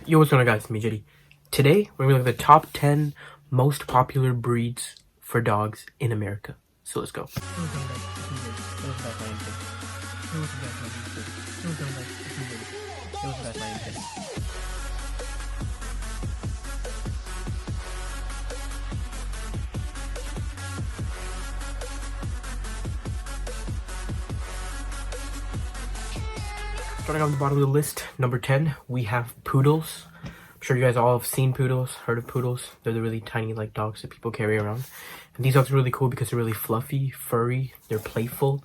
Yo, what's going on, guys? It's me, Jedi. Today, we're going to look at the top 10 most popular breeds for dogs in America. So let's go. Starting on the bottom of the list, number 10, we have poodles. I'm sure you guys all have seen poodles, heard of poodles. They're the really tiny like dogs that people carry around. And these dogs are really cool because they're really fluffy, furry, they're playful.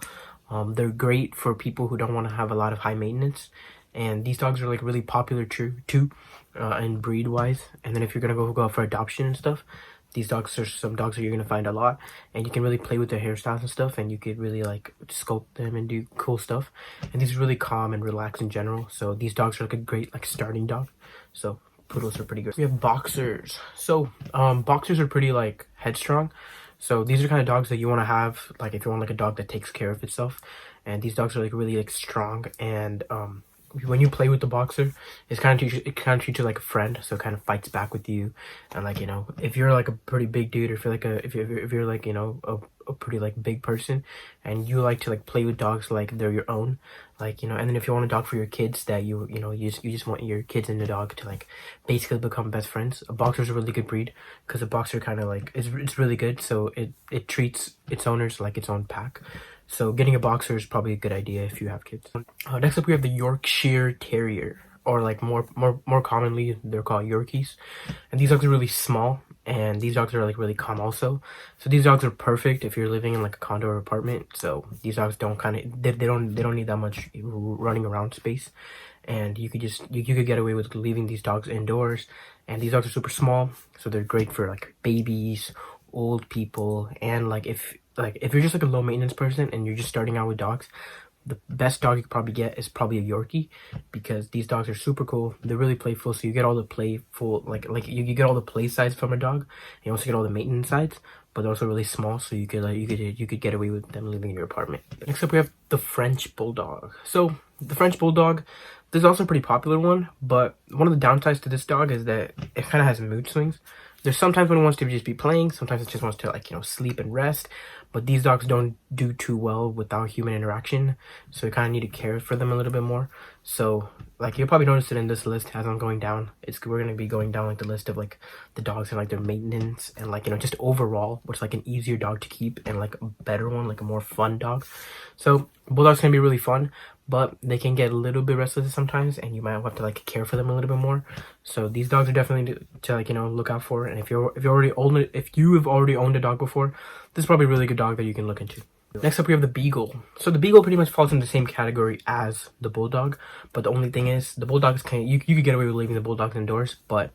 They're great for people who don't want to have a lot of high maintenance. And these dogs are like really popular too, in breed wise. And then if you're gonna go out for adoption and stuff, these dogs are some dogs that you're gonna find a lot, and you can really play with their hairstyles and stuff, and you could really like sculpt them and do cool stuff. And these are really calm and relaxed in general. So these dogs are like a great like starting dog. So poodles are pretty good. We have boxers. So boxers are pretty like headstrong. So these are kind of dogs that you want to have like if you want like a dog that takes care of itself. And these dogs are like really like strong, and when you play with the boxer, it kind of treats you like a friend, so it kind of fights back with you. And like, you know, if you're like a pretty big dude, or if you're like, you know, a pretty like big person, and you like to like play with dogs like they're your own, like, you know, and then if you want a dog for your kids that you just want your kids and the dog to like basically become best friends, a boxer is a really good breed because a boxer kind of like it's really good, so it treats its owners like its own pack. So getting a boxer is probably a good idea if you have kids. Next up, we have the Yorkshire Terrier, or like more commonly, they're called Yorkies. And these dogs are really small, and these dogs are like really calm also. So these dogs are perfect if you're living in like a condo or apartment. So these dogs don't they don't need that much running around space, and you could get away with leaving these dogs indoors. And these dogs are super small, so they're great for like babies, old people, and like if you're just like a low maintenance person and you're just starting out with dogs, the best dog you could probably get is probably a Yorkie, because these dogs are super cool. They're really playful, so you get all the playful like you get all the play sides from a dog. You also get all the maintenance sides, but they're also really small, so you could get away with them living in your apartment. Next up, we have the French Bulldog. So the French Bulldog, this is also a pretty popular one, but one of the downsides to this dog is that it kind of has mood swings. There's sometimes when it wants to just be playing, sometimes it just wants to like, you know, sleep and rest. But these dogs don't do too well without human interaction, so you kind of need to care for them a little bit more. So like you'll probably notice it in this list as I'm going down. We're gonna be going down like the list of like the dogs and like their maintenance and like, you know, just overall what's like an easier dog to keep and like a better one, like a more fun dog. So bulldogs can be really fun, but they can get a little bit restless sometimes, and you might have to like care for them a little bit more. So these dogs are definitely to like, you know, look out for. And if you have already owned a dog before, this is probably a really good dog that you can look into. Next up, we have the Beagle. So the Beagle pretty much falls in the same category as the Bulldog, but the only thing is the Bulldogs you could get away with leaving the Bulldogs indoors, but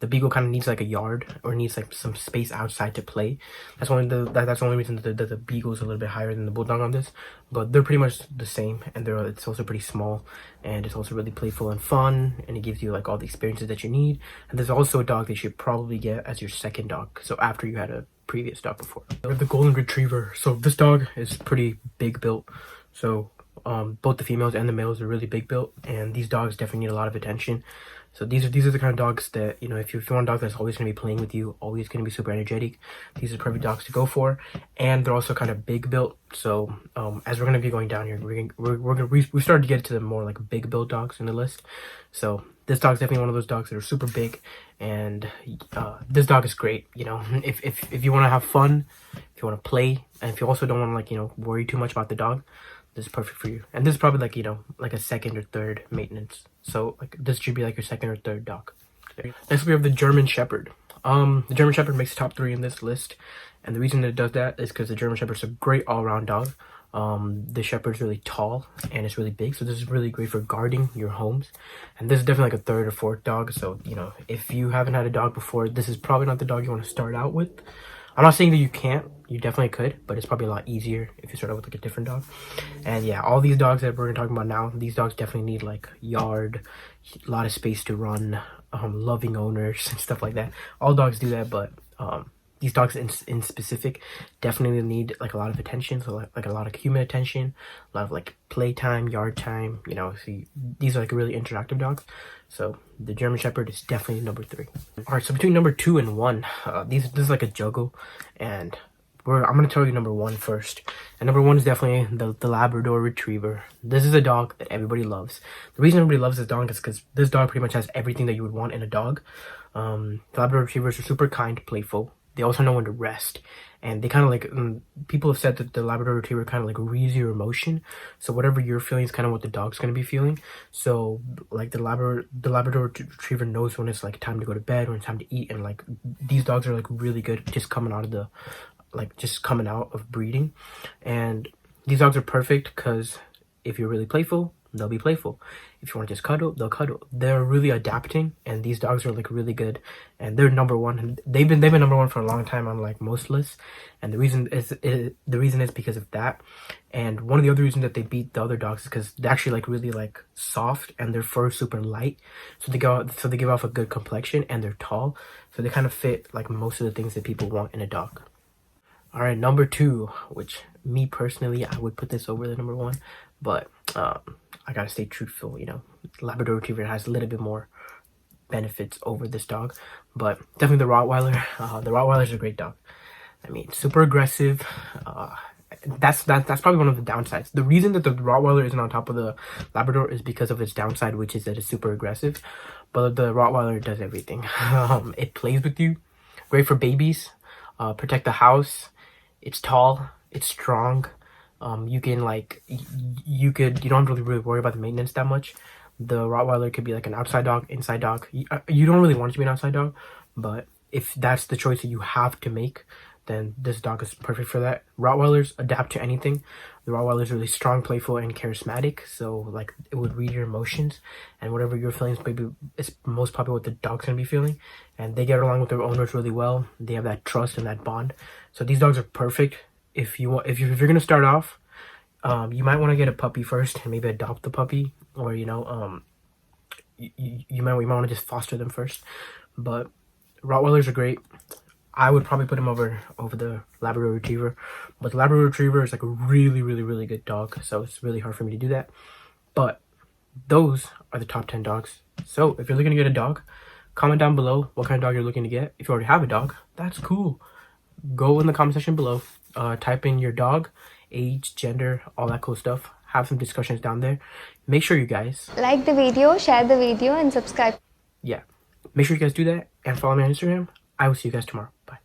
the Beagle kind of needs like a yard or needs like some space outside to play. That's the only reason that the Beagle is a little bit higher than the Bulldog on this, but they're pretty much the same, and it's also pretty small, and it's also really playful and fun, and it gives you like all the experiences that you need. And there's also a dog that you should probably get as your second dog, so after you had a previous dog before. We have the Golden Retriever. So this dog is pretty big built. So both the females and the males are really big built, and these dogs definitely need a lot of attention. So these are the kind of dogs that, you know, if you want a dog that's always going to be playing with you, always going to be super energetic, these are perfect dogs to go for. And they're also kind of big built. So as we're going to be going down here, we started to get to the more like big built dogs in the list. So this dog's definitely one of those dogs that are super big, and this dog is great. You know, if you want to have fun, if you want to play, and if you also don't want to like, you know, worry too much about the dog, this is perfect for you. And this is probably like, you know, like a second or third maintenance. So like this should be like your second or third dog. Next we have the German Shepherd. The German Shepherd makes top 3 in this list, and the reason it does that is because the German Shepherd's a great all-around dog. The Shepherd's really tall and it's really big, so this is really great for guarding your homes. And this is definitely like a third or fourth dog, so, you know, if you haven't had a dog before, this is probably not the dog you want to start out with. I'm not saying that you can't, you definitely could, but it's probably a lot easier if you start out with like a different dog. And yeah, all these dogs that we're gonna talk about now, these dogs definitely need like yard, a lot of space to run, loving owners and stuff like that. All dogs do that, but these dogs in specific definitely need like a lot of attention, so like a lot of human attention, a lot of like playtime, yard time, you know. See, these are like really interactive dogs, so the German Shepherd is definitely number 3. All right, so between number 2 and 1, this is like a juggle, and I'm gonna tell you number 1 first. And number 1 is definitely the Labrador Retriever. This is a dog that everybody loves. The reason everybody loves this dog is because this dog pretty much has everything that you would want in a dog. The Labrador Retrievers are super kind, playful. They also know when to rest, and they kind of like people have said that the Labrador Retriever kind of like reads your emotion, so whatever you're feeling is kind of what the dog's going to be feeling. So like the Labrador Retriever knows when it's like time to go to bed, when it's time to eat, and like these dogs are like really good just coming out of breeding. And these dogs are perfect because if you're really playful, they'll be playful. If you want to just cuddle, they'll cuddle. They're really adapting, and these dogs are like really good, and they're number 1. And they've been number 1 for a long time on like most lists, and the reason is because of that. And one of the other reasons that they beat the other dogs is because they're actually like really like soft, and their fur is super light, so they give off a good complexion, and they're tall, so they kind of fit like most of the things that people want in a dog. All right, number 2, which me personally, I would put this over the number 1, but I gotta stay truthful, you know. Labrador Retriever has a little bit more benefits over this dog, but definitely the Rottweiler. The Rottweiler is a great dog. I mean, super aggressive. That's probably one of the downsides. The reason that the Rottweiler isn't on top of the Labrador is because of its downside, which is that it's super aggressive. But the Rottweiler does everything. It plays with you, great for babies, protect the house. It's tall, it's strong. You can like you don't really worry about the maintenance that much. The Rottweiler could be like an outside dog, inside dog. You don't really want it to be an outside dog, but if that's the choice that you have to make, then this dog is perfect for that. Rottweilers adapt to anything. The Rottweiler is really strong, playful, and charismatic, so like it would read your emotions, and whatever you're feeling is most probably what the dog's gonna be feeling. And they get along with their owners really well. They have that trust and that bond. So these dogs are perfect if you're gonna start off. You might want to get a puppy first and maybe adopt the puppy, or you know, you might want to just foster them first. But Rottweilers are great. I would probably put him over the Labrador Retriever, but the Labrador Retriever is like a really good dog, so it's really hard for me to do that. But those are the top 10 dogs. So if you're looking to get a dog, comment down below what kind of dog you're looking to get. If you already have a dog, that's cool. Go in the comment section below, type in your dog, age, gender, all that cool stuff. Have some discussions down there. Make sure you guys like the video, share the video, and subscribe. Yeah, make sure you guys do that and follow me on Instagram. I will see you guys tomorrow. Bye.